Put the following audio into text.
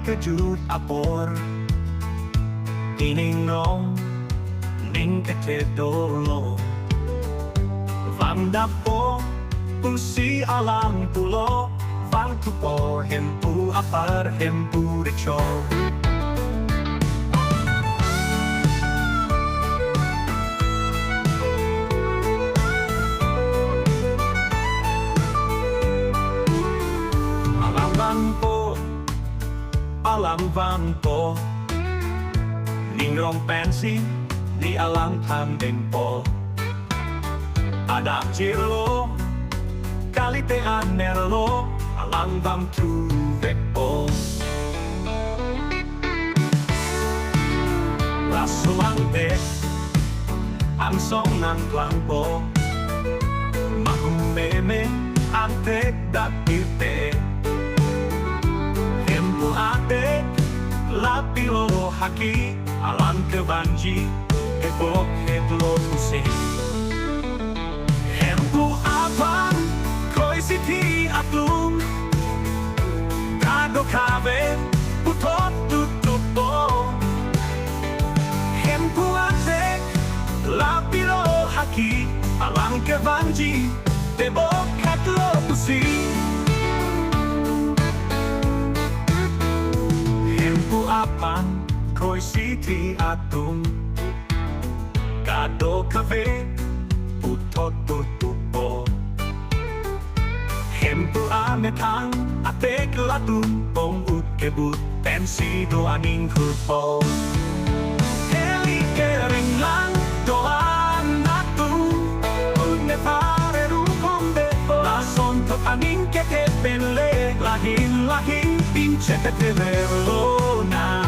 kejut apor Iningnong ning ketedolo Vandapo pusi alang pulo Vangtupo hempu apar hempu richo Alam vanpo Ningrong pensi Ni alang tanding po Adang jirlo Kalite anerlo Alang bang tuvek po Rasulante Ang song ng tuang po Mahumeme Antek dakite Ate lapilo haki alam kebanji ebok hedlo tuse Hempu abang koi siti atlum Kado kave putot tutupo Hempu ate lapilo haki alam kebanji ebok hedlo tuse Hempu apan koi siti atum Kado kave utot tutupo Hempu ametang atek latum Pong ut kebut pensi doaning kurpo Heli kering lang doan atum Une pare rukombe Lason to aning kete penle Lahin chepathe verlo na